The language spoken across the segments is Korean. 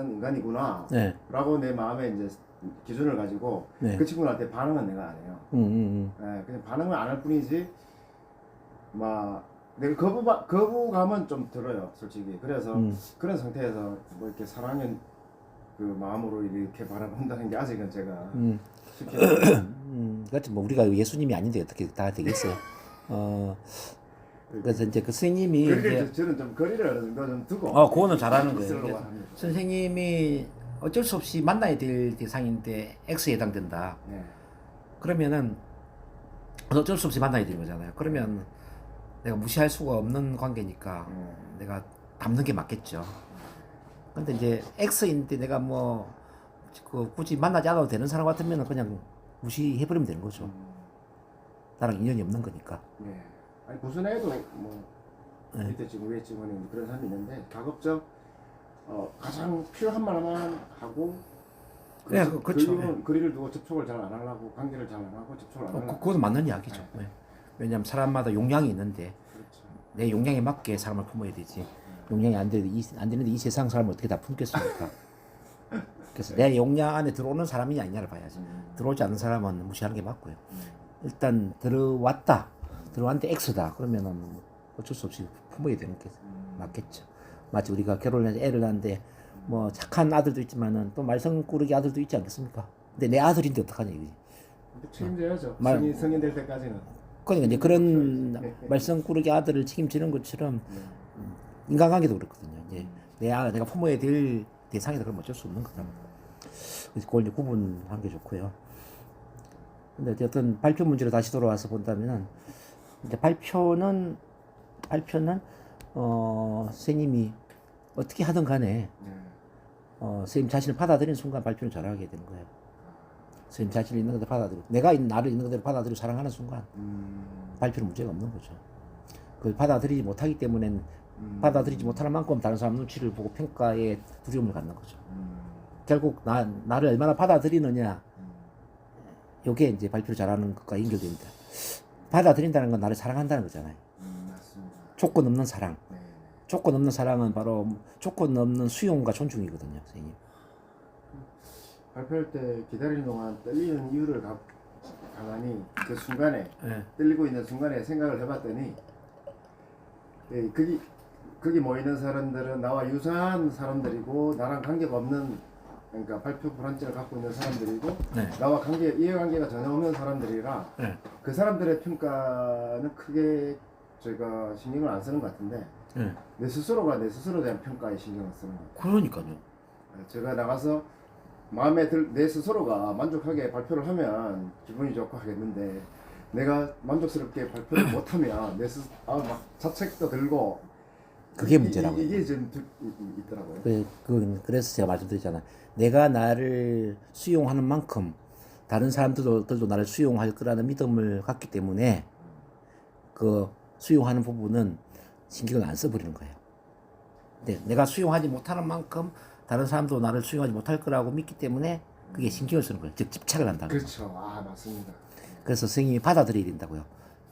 인간이구나 네. 라고 내 마음에 이제 기준을 가지고 네. 그 친구한테 반응은 내가 안 해요. 그냥 반응을 안 할 뿐이지 막 내가 거부감은 좀 들어요 솔직히. 그래서 그런 상태에서 뭐 이렇게 사랑의 그 마음으로 이렇게 바라본다는 게 아직은 제가 쉽게 그렇지 뭐 우리가 예수님이 아닌데 어떻게 다 되겠어요. 그래서 이제 그 선생님이 거리를 이제 저는 좀 거리를 어느 정도 좀 두고 그거는 잘하는 거예요. 있으려고 그래서 합니다. 선생님이 어쩔 수 없이 만나야 될 대상인데 X에 해당된다. 네. 그러면은 어쩔 수 없이 만나야 되는 거잖아요. 그러면 내가 무시할 수가 없는 관계니까 내가 담는 게 맞겠죠. 근데 이제 X인데 내가 뭐 굳이 만나지 않아도 되는 사람 같으면 그냥 무시해버리면 되는 거죠. 나랑 인연이 없는 거니까. 네. 아니 구순에도 뭐 네. 밑에 지금 위에 지금 그런 사람이 있는데 가급적 가장 필요한 말만 하고 네, 그렇죠. 거리를 두고 접촉을 잘 안 하려고 관계를 잘 안 하고 접촉을 안 하려고. 그것도 맞는 이야기죠. 네. 네. 왜냐하면 사람마다 용량이 있는데 그렇죠. 내 용량에 맞게 사람을 품어야 되지. 용량이 안 되는데 이 세상 사람을 어떻게 다 품겠습니까? 그래서 내 용량 안에 들어오는 사람이냐 아니냐를 봐야지. 들어오지 않는 사람은 무시하는 게 맞고요. 일단 들어왔는데 X다. 그러면은 어쩔 수 없이 품어야 되는 게 맞겠죠. 마치 우리가 결혼해서 애를 낳는데 뭐 착한 아들도 있지만은 또 말썽꾸러기 아들도 있지 않겠습니까? 근데 내 아들인데 어떡하냐 이거지. 책임져야죠. 말- 성인 될 때까지는. 그러니까 이제 그런 말썽꾸러기 아들을 책임지는 것처럼 인간관계도 그렇거든요. 이제 내가 품어야 될 대상이다 그러면 어쩔 수 없는 거다. 그래서 그걸 이제 구분하는 게 좋고요. 근데 어쨌든 발표 문제로 다시 돌아와서 본다면은 이제 발표는 선생님이 어떻게 하든 간에 선생님 자신을 받아들이는 순간 발표를 잘하게 되는 거예요. 선생님 자신을 있는 그대로 받아들이고 내가 나를 있는 그대로 받아들이고 사랑하는 순간 발표는 문제가 없는 거죠. 그걸 받아들이지 못하기 때문에 받아들이지 못하는 만큼 다른 사람 눈치를 보고 평가에 두려움을 갖는 거죠. 결국 나를 얼마나 받아들이느냐 요게 이제 발표를 잘하는 것과 연결됩니다. 받아들인다는 건 나를 사랑한다는 거잖아요. 맞습니다. 조건 없는 사랑. 네. 조건 없는 사랑은 바로 조건 없는 수용과 존중이거든요, 선생님. 발표할 때 기다리는 동안 떨리는 이유를 가만히 그 순간에 네. 떨리고 있는 순간에 생각을 해봤더니 거기 모이는 사람들은 나와 유사한 사람들이고 나랑 관계가 없는, 그러니까 발표 불안증을 갖고 있는 사람들이고 네. 나와 이해관계가 전혀 없는 사람들이라 네. 그 사람들의 평가는 크게 저희가 신경을 안 쓰는 것 같은데 네. 내 스스로가 내 스스로에 대한 평가에 신경을 쓰는 것 같아요. 그러니까요. 제가 나가서 내 스스로가 만족하게 발표를 하면 기분이 좋고 하겠는데 내가 만족스럽게 발표를 못하면 막 자책도 들고 그게 문제라고요. 이게 좀 있더라고요. 그래서 제가 말씀드렸잖아요. 내가 나를 수용하는 만큼 다른 사람들도 나를 수용할 거라는 믿음을 갖기 때문에 그 수용하는 부분은 신경을 안 써버리는 거예요. 근데 내가 수용하지 못하는 만큼 다른 사람도 나를 수용하지 못할 거라고 믿기 때문에 그게 신경을 쓰는 거예요. 즉 집착을 한다는 거예요. 그렇죠. 맞습니다. 그래서 선생님이 받아들여야 된다고요.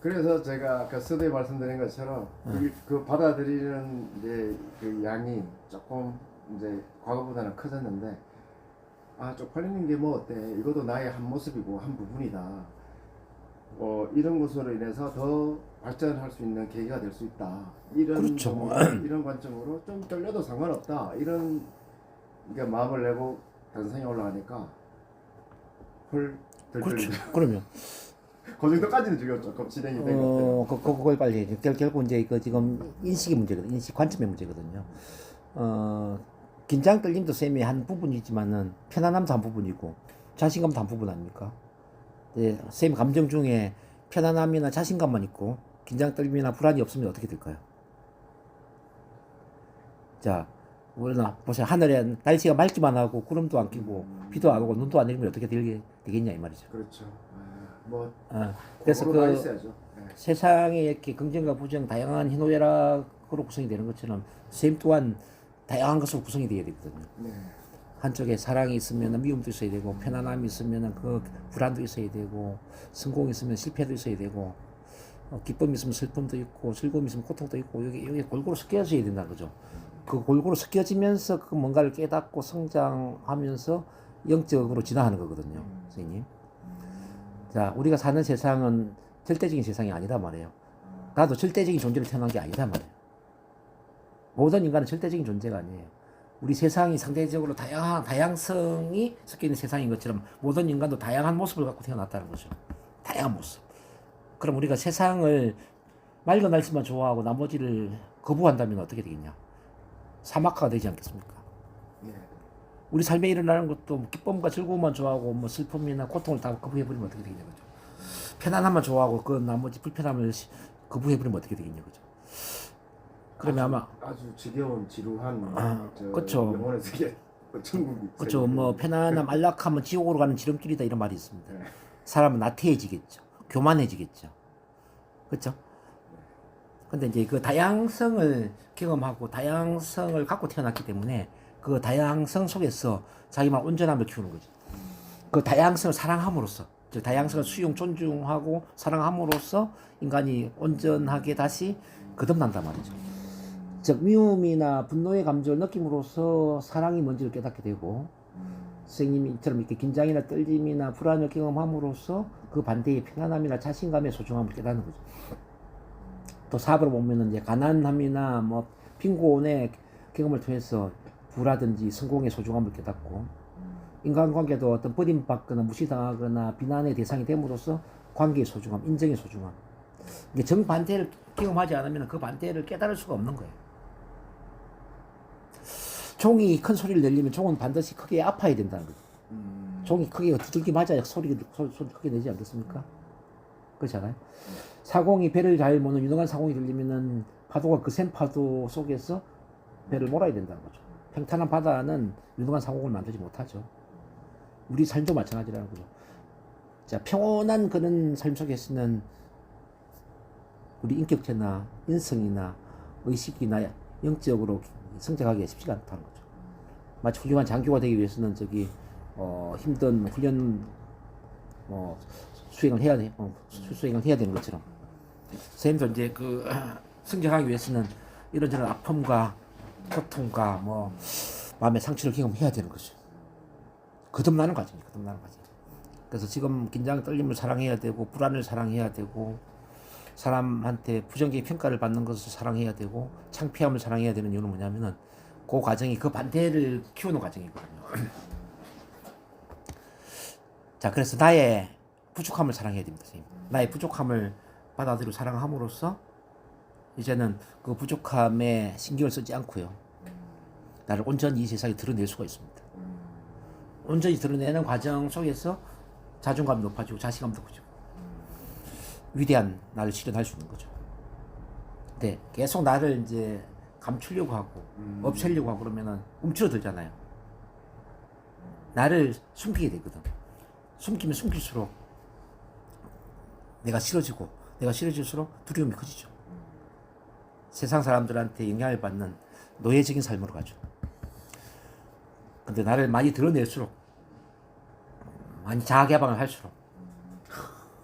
그래서 제가 아까 서두에 말씀드린 것처럼 그 받아들이는 이제 그 양이 조금 이제 과거보다는 커졌는데 쪽팔리는 게 뭐 어때? 이것도 나의 한 모습이고 한 부분이다. 이런 것으로 인해서 더 발전할 수 있는 계기가 될 수 있다. 그렇죠. 이런 관점으로 좀 떨려도 상관없다. 이런 그러니까 마음을 내고 단상에 올라가니까 덜 그렇죠. 떨리죠. 그러면 그 정도까지는 지금 조금 진행이 된 것 같아요. 그걸 빨리 해야죠. 결국 이제 지금 인식의 문제거든요. 인식 관점의 문제거든요. 긴장 떨림도 쌤의 한 부분이지만은 편안함도 한 부분이고 자신감도 한 부분 아닙니까? 네, 쌤 감정 중에 편안함이나 자신감만 있고 긴장 떨림이나 불안이 없으면 어떻게 될까요? 자, 우리나 보세요. 하늘에 날씨가 맑기만 하고 구름도 안 끼고 비도 안 오고 눈도 안 내리면 어떻게 되겠냐 이 말이죠. 그렇죠. 그래서 그거로 가 있어야죠. 세상에 이렇게 긍정과 부정 다양한 희노애락으로 구성이 되는 것처럼 쌤 또한 다양한 것으로 구성이 되어야 되거든요. 네. 한쪽에 사랑이 있으면 미움도 있어야 되고 편안함이 있으면 그 불안도 있어야 되고 성공이 있으면 실패도 있어야 되고 기쁨이 있으면 슬픔도 있고 즐거움이 있으면 고통도 있고 여기 골고루 섞여져야 된다는 거죠. 그 골고루 섞여지면서 그 뭔가를 깨닫고 성장하면서 영적으로 진화하는 거거든요, 선생님. 자, 우리가 사는 세상은 절대적인 세상이 아니다 말이에요. 나도 절대적인 존재로 태어난 게 아니다 말이에요. 모든 인간은 절대적인 존재가 아니에요. 우리 세상이 상대적으로 다양성이 섞여 있는 세상인 것처럼 모든 인간도 다양한 모습을 갖고 태어났다는 거죠. 다양한 모습. 그럼 우리가 세상을 맑은 날씨만 좋아하고 나머지를 거부한다면 어떻게 되겠냐? 사막화가 되지 않겠습니까? 예. 우리 삶에 일어나는 것도 기쁨과 즐거움만 좋아하고 뭐 슬픔이나 고통을 다 거부해버리면 어떻게 되겠냐, 그죠? 편안함만 좋아하고 그 나머지 불편함을 거부해버리면 어떻게 되겠냐, 그죠? 그러면 아마 아주 지겨운 지루한 그쵸. 영혼의 세계, 천국이. 그렇죠. 뭐 편안함, 안락함은 지옥으로 가는 지름길이다 이런 말이 있습니다. 네. 사람은 나태해지겠죠. 교만해지겠죠. 그렇죠? 근데 이제 그 다양성을 경험하고 다양성을 갖고 태어났기 때문에 그 다양성 속에서 자기만 온전함을 키우는 거죠. 그 다양성을 사랑함으로써, 즉 다양성을 수용, 존중하고 사랑함으로써 인간이 온전하게 다시 거듭난단 말이죠. 즉 미움이나 분노의 감정을 느낌으로써 사랑이 뭔지를 깨닫게 되고, 선생님처럼 이렇게 긴장이나 떨림이나 불안을 경험함으로써 그 반대의 편안함이나 자신감의 소중함을 깨닫는 거죠. 또 사업으로 보면은 이제 가난함이나 뭐 빈곤의 경험을 통해서 부라든지 성공의 소중함을 깨닫고, 인간관계도 어떤 버림받거나 무시당하거나 비난의 대상이 됨으로써 관계의 소중함, 인정의 소중함. 이게 정반대를 경험하지 않으면 그 반대를 깨달을 수가 없는 거예요. 종이 큰 소리를 내려면 종은 반드시 크게 아파야 된다는 거죠. 종이 크게 두들기 맞아야 소리 크게 내지 않겠습니까? 그렇잖아요. 사공이 배를 잘 모는 유능한 사공이 들리면은 파도가 거센 파도 속에서 배를 몰아야 된다는 거죠. 평탄한 바다는 유능한 사공을 만들지 못하죠. 우리 삶도 마찬가지라는 거죠. 자, 평온한 그런 삶 속에서는 우리 인격체나 인성이나 의식이나 영적으로 성장하기가 쉽지가 않다는 거죠. 마치 훌륭한 장교가 되기 위해서는 힘든 훈련 수행을 해야 되는 것처럼, 선생님도 이제 성장하기 위해서는 이런저런 아픔과 고통과 마음의 상처를 경험해야 되는 거죠. 거듭나는 과정이에요. 거듭나는 과정. 그래서 지금 긴장, 떨림을 사랑해야 되고, 불안을 사랑해야 되고, 사람한테 부정적인 평가를 받는 것을 사랑해야 되고, 창피함을 사랑해야 되는 이유는 뭐냐면은 그 과정이 그 반대를 키우는 과정이거든요. 자, 그래서 나의 부족함을 사랑해야 됩니다, 선생님. 나의 부족함을 받아들이고 사랑함으로써 이제는 그 부족함에 신경을 쓰지 않고요, 나를 온전히 이 세상에 드러낼 수가 있습니다. 온전히 드러내는 과정 속에서 자존감이 높아지고 자신감도 커지고 위대한 나를 실현할 수 있는 거죠. 근데 계속 나를 이제 감추려고 하고 없애려고 하고 그러면은 움츠러들잖아요. 나를 숨기게 되거든. 숨기면 숨길수록 내가 싫어질수록 두려움이 커지죠. 세상 사람들한테 영향을 받는 노예적인 삶으로 가죠. 근데 나를 많이 드러낼수록, 많이 자아 개방을 할수록,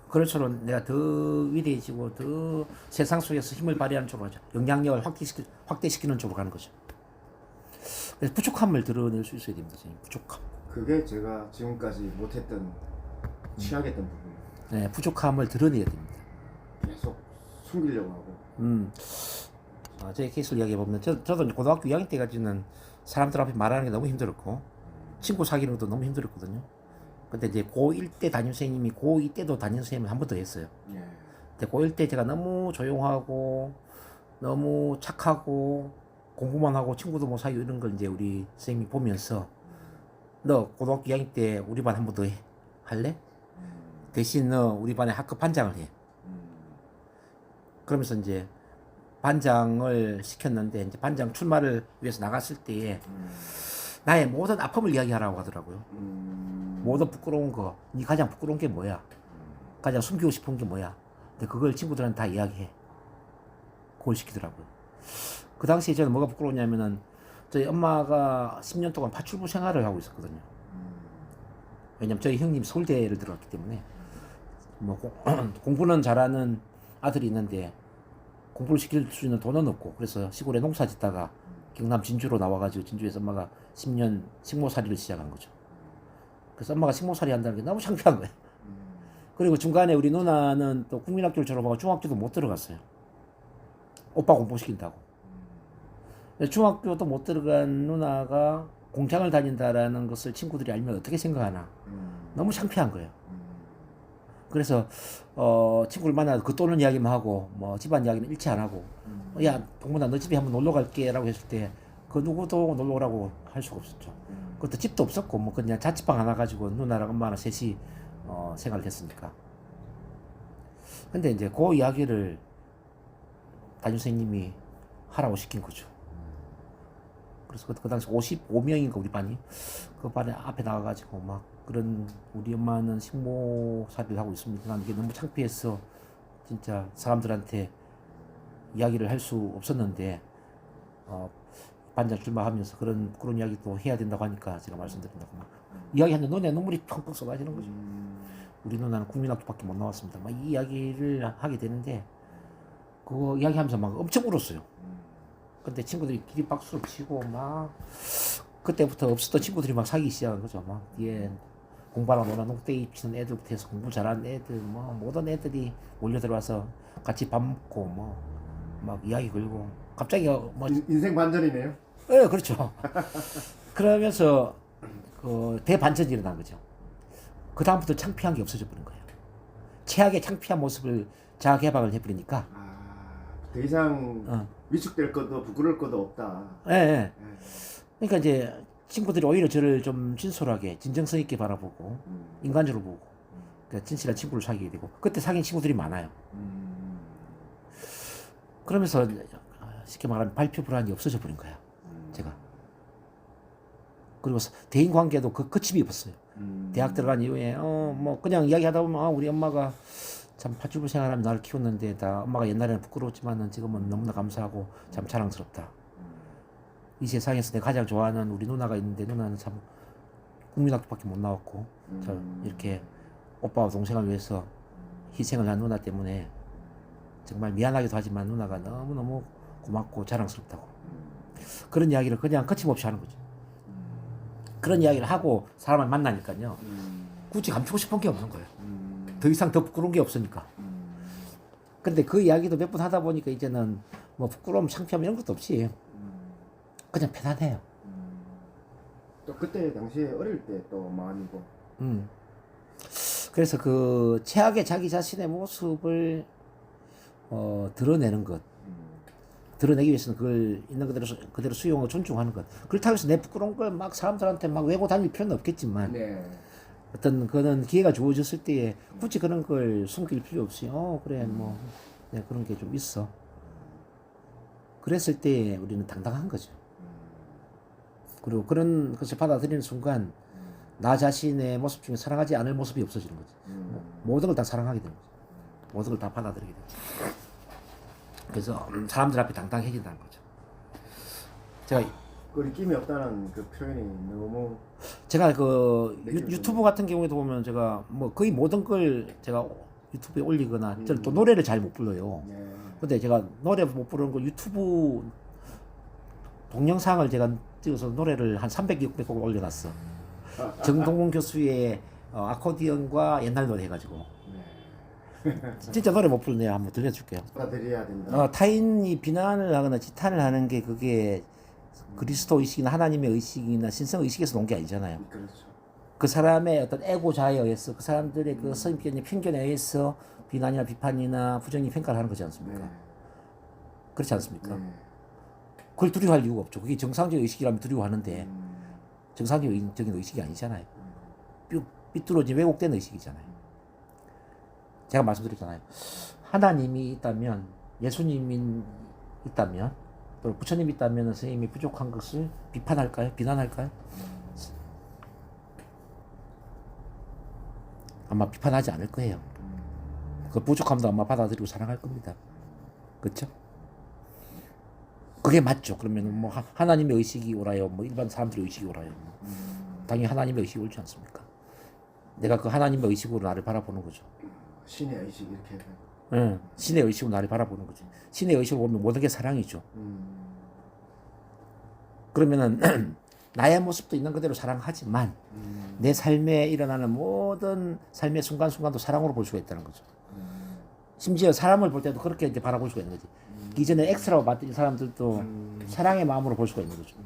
그럴수록 내가 더 위대해지고 더 세상 속에서 힘을 발휘하는 쪽으로 가죠. 영향력을 확대시키는 쪽으로 가는 거죠. 그래서 부족함을 드러낼 수 있어야 됩니다. 부족함. 그게 제가 지금까지 못했던, 취약했던 부분이에요. 네, 부족함을 드러내야 됩니다. 계속 숨기려고 하고. 제 케이스를 이야기해보면, 저도 고등학교 2학년 때까지는 사람들 앞에 말하는 게 너무 힘들었고, 친구 사귀는 것도 너무 힘들었거든요. 근데 이제 고1 때 담임선생님이 고2 때도 담임선생님을 한 번 더 했어요. 예. 근데 고1 때 제가 너무 조용하고, 너무 착하고, 공부만 하고 친구도 못 사귀고 이런 걸 이제 우리 선생님이 보면서, 너 고등학교 2학년 때 우리 반 한 번 더 할래? 대신 너 우리 반에 학급 반장을 해. 그러면서 이제 반장을 시켰는데, 이제 반장 출마를 위해서 나갔을 때에 나의 모든 아픔을 이야기하라고 하더라고요. 모든 부끄러운 거, 네 가장 부끄러운 게 뭐야? 가장 숨기고 싶은 게 뭐야? 근데 그걸 친구들한테 다 이야기해. 그걸 시키더라고요. 그 당시에 저는 뭐가 부끄러웠냐면은, 저희 엄마가 10년 동안 파출부 생활을 하고 있었거든요. 왜냐면 저희 형님 서울대를 들어갔기 때문에, 공부는 잘하는 아들이 있는데 공부를 시킬 수 있는 돈은 없고, 그래서 시골에 농사 짓다가 경남 진주로 나와가지고 진주에서 엄마가 10년 식모살이를 시작한 거죠. 그래서 엄마가 식모살이 한다는 게 너무 창피한 거예요. 그리고 중간에 우리 누나는 또 국민학교를 졸업하고 중학교도 못 들어갔어요. 오빠 공부시킨다고. 중학교도 못 들어간 누나가 공장을 다닌다라는 것을 친구들이 알면 어떻게 생각하나. 너무 창피한 거예요. 그래서 친구를 만나서 그 또는 이야기만 하고 뭐 집안 이야기는 일치 안 하고 야 동문아 너 집에 한번 놀러 갈게라고 했을 때 그 누구도 놀러 오라고 할 수가 없었죠. 그것도 집도 없었고 뭐 그냥 자취방 하나 가지고 누나랑 엄마랑 셋이 생활을 했으니까. 근데 이제 그 이야기를 담임 선생님이 하라고 시킨 거죠. 그래서 그 당시 55명인가 우리 반이 그 반에 앞에 나가가지고 막 그런 우리 엄마는 식모살이를 하고 있습니다. 난 이게 너무 창피해서 진짜 사람들한테 이야기를 할 수 없었는데 반장 출마하면서 그런 이야기도 해야 된다고 하니까 제가 말씀드린다고 막 이야기하는데 너네 눈물이 펑펑 쏟아지는 거죠. 우리 누나는 국민학교밖에 못 나왔습니다. 막 이 이야기를 하게 되는데 그거 이야기하면서 막 엄청 울었어요. 근데 친구들이 기립박수를 치고 막 그때부터 없었던 친구들이 막 사귀기 시작한 거죠. 막 뒤에 공부하러 노나 농땡이 치는 애들부터 해서 공부 잘하는 애들 뭐 모든 애들이 몰려들어와서 같이 밥 먹고 뭐 막 이야기 걸고 갑자기 뭐 인생 반전이네요. 예, 그렇죠. 그러면서 그 대반전이 일어난 거죠. 그 다음부터 창피한 게 없어져 버린 거예요. 최악의 창피한 모습을 자아개방을 해버리니까 더 이상 위축될 것도 부끄러울 것도 없다. 예, 예. 그러니까 이제 친구들이 오히려 저를 좀 진솔하게 진정성 있게 바라보고 인간적으로 보고 그러니까 진실한 친구를 사귀게 되고 그때 사귄 친구들이 많아요. 그러면서 쉽게 말하면 발표 불안이 없어져 버린 거야. 제가. 그리고 대인 관계도 그 끝이 없었어요. 대학 들어간 이후에 뭐 그냥 이야기하다 보면 우리 엄마가 참 파출부 생활하면 나를 키웠는데 다 엄마가 옛날에는 부끄러웠지만은 지금은 너무나 감사하고 참 자랑스럽다. 이 세상에서 내가 가장 좋아하는 우리 누나가 있는데 누나는 참 국민학교밖에 못 나왔고 저 이렇게 오빠와 동생을 위해서 희생을 한 누나 때문에 정말 미안하기도 하지만 누나가 너무너무 고맙고 자랑스럽다고 그런 이야기를 그냥 거침없이 하는 거죠. 그런 이야기를 하고 사람을 만나니까요 굳이 감추고 싶은 게 없는 거예요. 더 이상 더 부끄러운 게 없으니까. 근데 그 이야기도 몇 번 하다 보니까 이제는 뭐 부끄러움, 창피함 이런 것도 없이 그냥 편안해요. 또 그때 당시에 어릴 때 또 마음이고. 그래서 그 최악의 자기 자신의 모습을 드러내는 것, 드러내기 위해서는 그걸 있는 그대로 수용하고 존중하는 것. 그렇다고 해서 내 부끄러운 걸 막 사람들한테 막 외고 다닐 필요는 없겠지만 네. 어떤 그런 기회가 주어졌을 때에 굳이 그런 걸 숨길 필요 없이 그래 뭐 그런 게 좀 있어. 그랬을 때 우리는 당당한 거죠. 그리고 그런 것을 받아들이는 순간 나 자신의 모습 중에 사랑하지 않을 모습이 없어지는 거죠. 모든 걸 다 사랑하게 되는 거죠. 모든 걸 다 받아들이게 되는 거죠. 그래서 사람들 앞에 당당해진다는 거죠. 제가 느낌이 없다는 그 표현이 너무 그 유튜브 같은 경우에도 보면 제가 뭐 거의 모든 걸 제가 유튜브에 올리거나 저는 또 노래를 잘 못 불러요. 근데 제가 노래 못 부르는 거 유튜브 동영상을 제가 찍어서 노래를 한 300, 600곡을 올려놨어. 정동원 교수의 아코디언과 옛날 노래 해가지고 진짜 노래 못 부르네요. 한번 들려줄게요. 받아들여야 된다. 타인이 비난을 하거나 지탄을 하는 게 그게 그리스도 의식이나 하나님의 의식이나 신성 의식에서 놓은 게 아니잖아요. 그렇죠. 그 사람의 어떤 에고자에 의해서 그 사람들의 그 선입견이 편견에 의해서 비난이나 비판이나 부정이 평가를 하는 거지 않습니까? 네. 그렇지 않습니까? 네. 그걸 두려워할 이유가 없죠. 그게 정상적인 의식이라면 두려워하는데 정상적인 의식이 아니잖아요. 삐뚤어진 왜곡된 의식이잖아요. 제가 말씀드렸잖아요. 하나님이 있다면, 예수님이 있다면, 또 부처님이 있다면 선생님이 부족한 것을 비판할까요? 비난할까요? 아마 비판하지 않을 거예요. 그 부족함도 아마 받아들이고 사랑할 겁니다. 그렇죠? 그게 맞죠. 그러면 뭐 하나님의 의식이 오라요, 뭐 일반 사람들의 의식이 오라요. 당연히 하나님의 의식이 옳지 않습니까? 내가 그 하나님의 의식으로 나를 바라보는 거죠. 신의 의식 이렇게. 응, 신의 의식으로 나를 바라보는 거지. 신의 의식으로 보면 모든 게 사랑이죠. 그러면은 나의 모습도 있는 그대로 사랑하지만 내 삶에 일어나는 모든 삶의 순간순간도 사랑으로 볼 수가 있다는 거죠. 심지어 사람을 볼 때도 그렇게 이제 바라볼 수가 있는 거지. 이전에 엑스라고 봤던 사람들도 사랑의 마음으로 볼 수가 있는 거죠.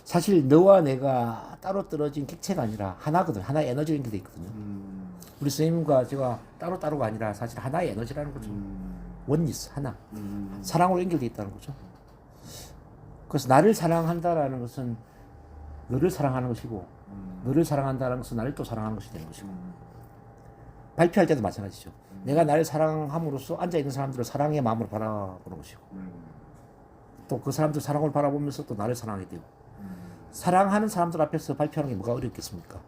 사실 너와 내가 따로 떨어진 객체가 아니라 하나거든. 하나의 에너지가 연결돼 있거든요. 우리 선생님과 제가 따로따로가 아니라 사실 하나의 에너지라는 거죠. 원리스 하나. 사랑으로 연결돼 있다는 거죠. 그래서 나를 사랑한다라는 것은 너를 사랑하는 것이고 너를 사랑한다는 것은 나를 또 사랑하는 것이 되는 것이고 발표할 때도 마찬가지죠. 내가 나를 사랑함으로써 앉아있는 사람들을 사랑의 마음으로 바라보는 것이고 또 그 사람들 사랑을 바라보면서 또 나를 사랑하게 되고 사랑하는 사람들 앞에서 발표하는 게 뭐가 어렵겠습니까?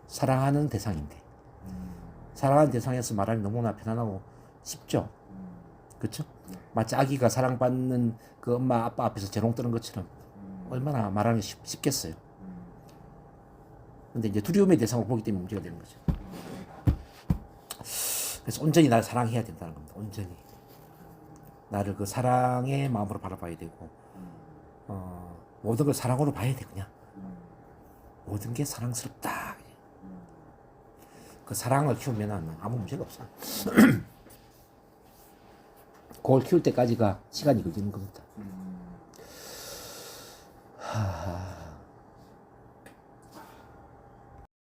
사랑하는 대상인데 사랑하는 대상에서 말하기 너무나 편안하고 쉽죠. 그렇죠? 마치 아기가 사랑받는 그 엄마 아빠 앞에서 재롱 뜨는 것처럼 얼마나 말하는 게 쉽겠어요. 근데 이제 두려움의 대상으로 보기 때문에 문제가 되는 거죠. 그래서 온전히 나를 사랑해야 된다는 겁니다. 온전히 나를 그 사랑의 마음으로 바라봐야 되고 모든 걸 사랑으로 봐야 돼. 그냥 모든 게 사랑스럽다. 그 사랑을 키우면 아무 문제가 없어. 그걸 키울 때까지가 시간이 걸리는 겁니다.